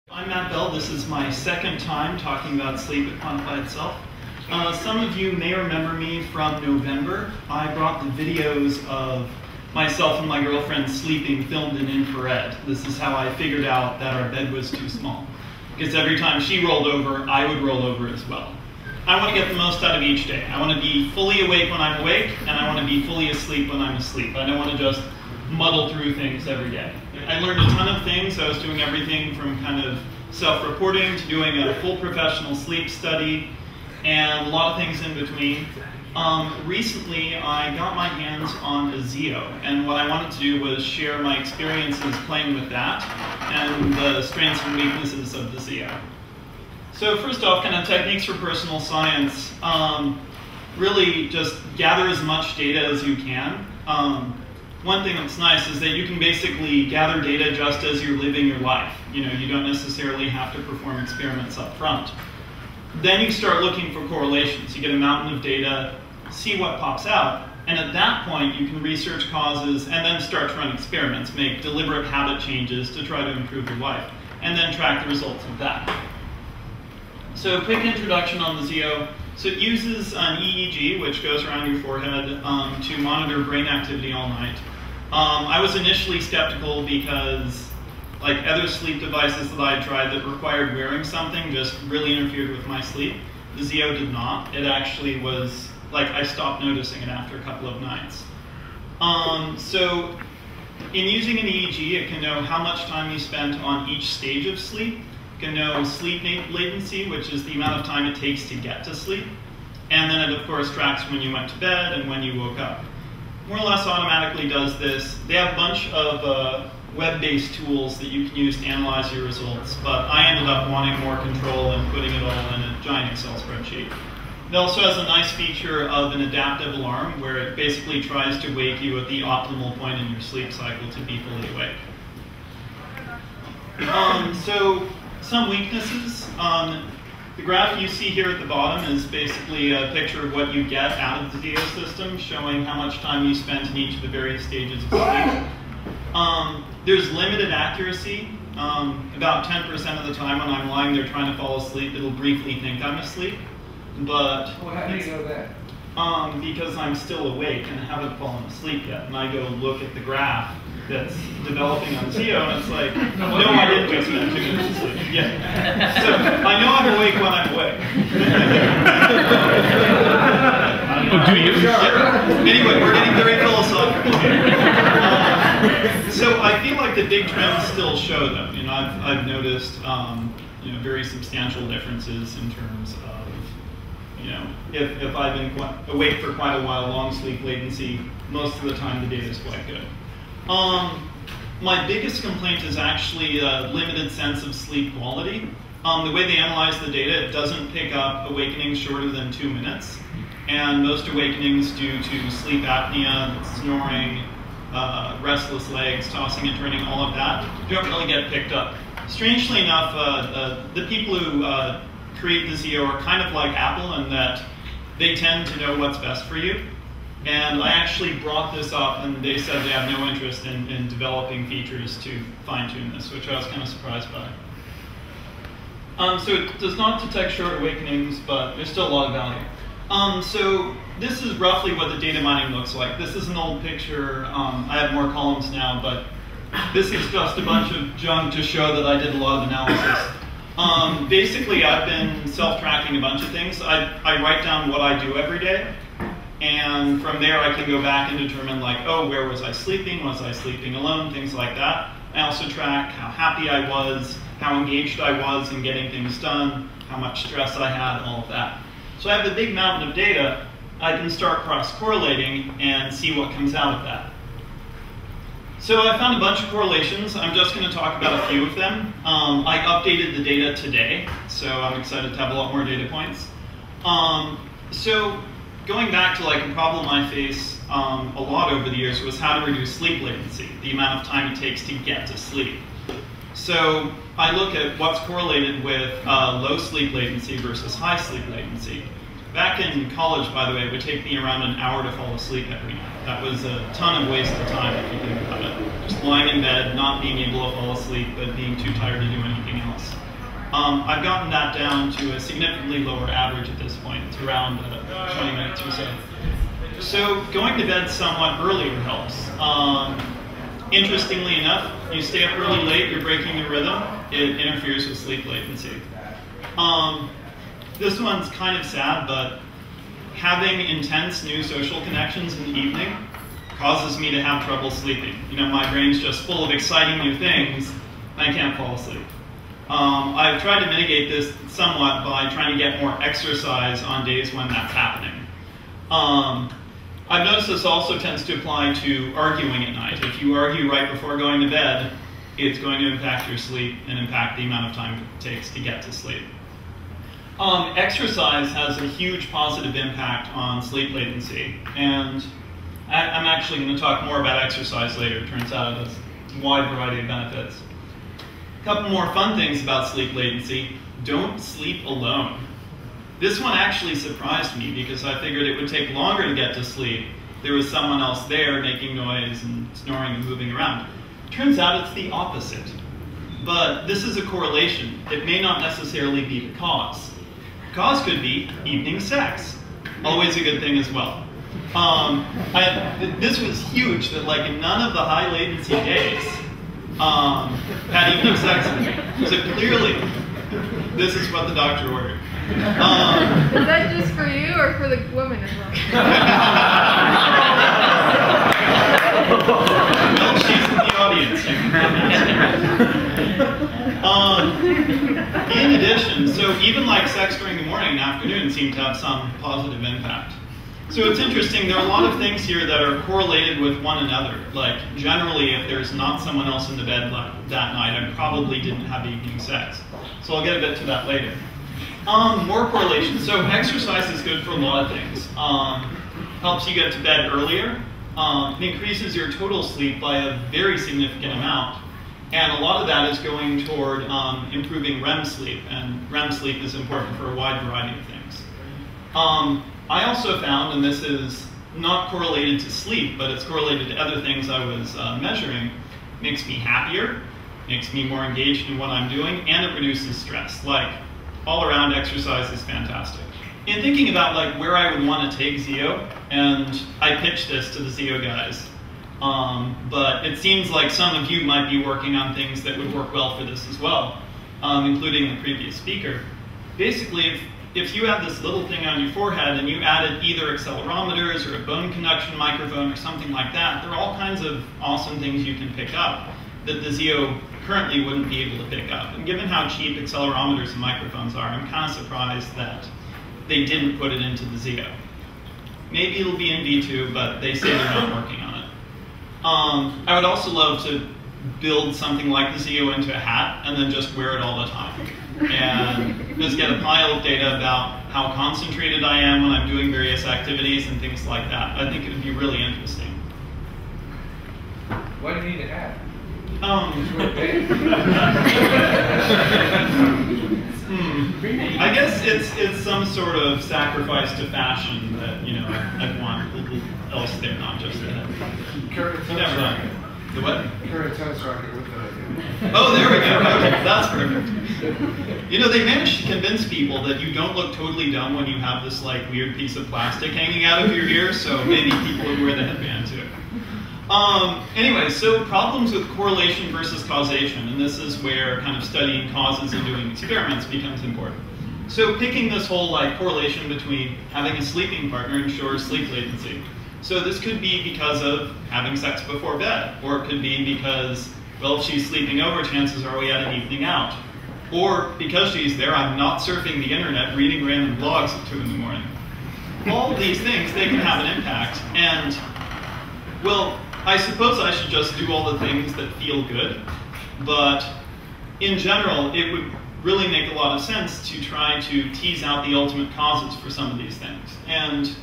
I'm Matt Bell. This is my second time talking about sleep at Quantified Self. Some of you may remember me from November. I brought the videos of myself and my girlfriend sleeping filmed in infrared. This is how I figured out that our bed was too small. Because every time she rolled over, I would roll over as well. I want to get the most out of each day. I want to be fully awake when I'm awake, and I want to be fully asleep when I'm asleep. I don't want to just muddle through things every day. I learned a ton of things. I was doing everything from kind of self-reporting to doing a full professional sleep study and a lot of things in between. Recently, I got my hands on a Zeo, and what I wanted to do was share my experiences playing with that and the strengths and weaknesses of the Zeo. So first off, kind of techniques for personal science. Really just gather as much data as you can. One thing that's nice is that you can basically gather data just as you're living your life. You know, you don't necessarily have to perform experiments up front. Then you start looking for correlations. You get a mountain of data, see what pops out, and at that point you can research causes and then start to run experiments, make deliberate habit changes to try to improve your life, and then track the results of that. So quick introduction on the Zeo. So it uses an EEG, which goes around your forehead, to monitor brain activity all night. I was initially skeptical because, like other sleep devices that I had tried that required wearing something, just really interfered with my sleep. The Zeo did not. It actually was, like, I stopped noticing it after a couple of nights. So in using an EEG, it can know how much time you spent on each stage of sleep. It can know sleep latency, which is the amount of time it takes to get to sleep. And then it, of course, tracks when you went to bed and when you woke up. More or less automatically does this. They have a bunch of web-based tools that you can use to analyze your results, but I ended up wanting more control and putting it all in a giant Excel spreadsheet. It also has a nice feature of an adaptive alarm where it basically tries to wake you at the optimal point in your sleep cycle to be fully awake. So some weaknesses. The graph you see here at the bottom is basically a picture of what you get out of the Zeo system, showing how much time you spent in each of the various stages of sleep. There's limited accuracy. About 10% of the time when I'm lying there trying to fall asleep, it'll briefly think I'm asleep. But well, how do you know that? Because I'm still awake and haven't fallen asleep yet. And I go look at the graph that's developing on Zeo, and it's like, no, I didn't just spend 2 minutes asleep. Yeah. So I know I'm awake when I'm awake. Oh, do you? Yeah. Anyway, we're getting very philosophical here. So I feel like the big trends still show them. You know, I've noticed you know, very substantial differences in terms of, you know, if I've been awake for quite a while, long sleep latency, most of the time the data is quite good. My biggest complaint is actually a limited sense of sleep quality. The way they analyze the data, it doesn't pick up awakenings shorter than 2 minutes. And most awakenings due to sleep apnea, snoring, restless legs, tossing and turning, all of that, don't really get picked up. Strangely enough, the people who create the Zeo are kind of like Apple in that they tend to know what's best for you. And I actually brought this up, and they said they have no interest in developing features to fine-tune this, which I was kind of surprised by. So it does not detect short awakenings, but there's still a lot of value. So this is roughly what the data mining looks like. This is an old picture. I have more columns now, but this is just a bunch of junk to show that I did a lot of analysis. Basically, I've been self-tracking a bunch of things. I write down what I do every day. And from there, I can go back and determine, like, oh, where was I sleeping? Was I sleeping alone? Things like that. I also track how happy I was, how engaged I was in getting things done, how much stress I had, all of that. So I have a big mountain of data. I can start cross-correlating and see what comes out of that. So I found a bunch of correlations. I'm just going to talk about a few of them. I updated the data today, so I'm excited to have a lot more data points. So going back to, like, a problem I face a lot over the years was how to reduce sleep latency, the amount of time it takes to get to sleep. So I look at what's correlated with low sleep latency versus high sleep latency. Back in college, by the way, it would take me around an hour to fall asleep every night. That was a ton of wasted time if you think about it. just lying in bed, not being able to fall asleep, but being too tired to do anything else. I've gotten that down to a significantly lower average at this point. It's around 20 minutes or so. So going to bed somewhat earlier helps. Interestingly enough, you stay up really late, you're breaking your rhythm, it interferes with sleep latency. This one's kind of sad, but having intense new social connections in the evening causes me to have trouble sleeping. You know, my brain's just full of exciting new things, and I can't fall asleep. I've tried to mitigate this somewhat by trying to get more exercise on days when that's happening. I've noticed this also tends to apply to arguing at night. If you argue right before going to bed, it's going to impact your sleep and impact the amount of time it takes to get to sleep. Exercise has a huge positive impact on sleep latency, and I'm actually going to talk more about exercise later. It turns out it has a wide variety of benefits. A couple more fun things about sleep latency. Don't sleep alone. This one actually surprised me because I figured it would take longer to get to sleep. There was someone else there making noise and snoring and moving around. Turns out it's the opposite. But this is a correlation. It may not necessarily be the cause. The cause could be evening sex. Always a good thing as well. This was huge that like in none of the high latency days had evening sex with me. So clearly, this is what the doctor ordered. Is that just for you or for the woman as well? Well, she's in the audience. In addition, so even like sex during the morning and afternoon seem to have some positive impact. So it's interesting, there are a lot of things here that are correlated with one another. Like generally, if there's not someone else in the bed that night, I probably didn't have evening sex. So I'll get a bit to that later. More correlation. So exercise is good for a lot of things. Helps you get to bed earlier. It increases your total sleep by a very significant amount. And a lot of that is going toward improving REM sleep. And REM sleep is important for a wide variety of things. I also found, and this is not correlated to sleep, but it's correlated to other things I was measuring, makes me happier, makes me more engaged in what I'm doing, and it reduces stress. Like, all around exercise is fantastic. In thinking about like where I would want to take Zio, and I pitched this to the Zio guys, but it seems like some of you might be working on things that would work well for this as well, including the previous speaker. Basically, if you have this little thing on your forehead and you added either accelerometers or a bone conduction microphone or something like that, there are all kinds of awesome things you can pick up that the Zio currently wouldn't be able to pick up. And given how cheap accelerometers and microphones are, I'm kind of surprised that they didn't put it into the Zio. Maybe it'll be in V2, but they say they're not working on it. I would also love to build something like the Zio into a hat and then just wear it all the time. And just get a pile of data about how concentrated I am when I'm doing various activities and things like that. I think it would be really interesting. Why do you need a hat? I guess it's some sort of sacrifice to fashion that, you know, I'd want a little else there, not just the head. You never know. The what? Carry a tennis racket with that. Oh, there we go. Okay, that's perfect. You know, they managed to convince people that you don't look totally dumb when you have this like weird piece of plastic hanging out of your ear, so maybe people would wear the headband too. Anyway, so problems with correlation versus causation, and this is where kind of studying causes and doing experiments becomes important. So picking this whole like correlation between having a sleeping partner ensures sleep latency. So this could be because of having sex before bed, or it could be because, well, if she's sleeping over, chances are we had an evening out. Or because she's there, I'm not surfing the internet, reading random blogs at 2 in the morning. All of these things, they can have an impact, and, well, I suppose I should just do all the things that feel good, but in general, it would really make a lot of sense to try to tease out the ultimate causes for some of these things. And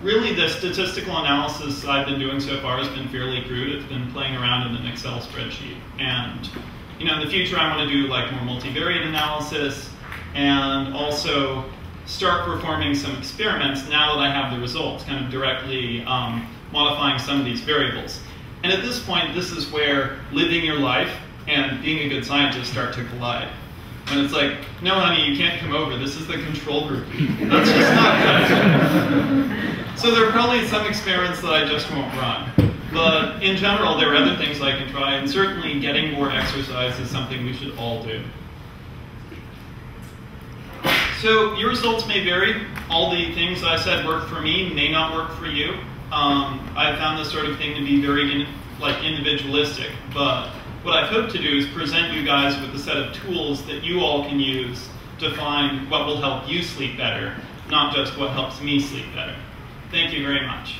really, the statistical analysis I've been doing so far has been fairly crude. It's been playing around in an Excel spreadsheet. And you know, in the future, I want to do like more multivariate analysis and also start performing some experiments now that I have the results, kind of directly modifying some of these variables. And at this point, this is where living your life and being a good scientist start to collide. When it's like, no honey, you can't come over, this is the control group. That's just not good. So there are probably some experiments that I just won't run. But in general, there are other things I can try, and certainly getting more exercise is something we should all do. So your results may vary. All the things I said work for me may not work for you. I found this sort of thing to be very individualistic, but what I've hoped to do is present you guys with a set of tools that you all can use to find what will help you sleep better, not just what helps me sleep better. Thank you very much.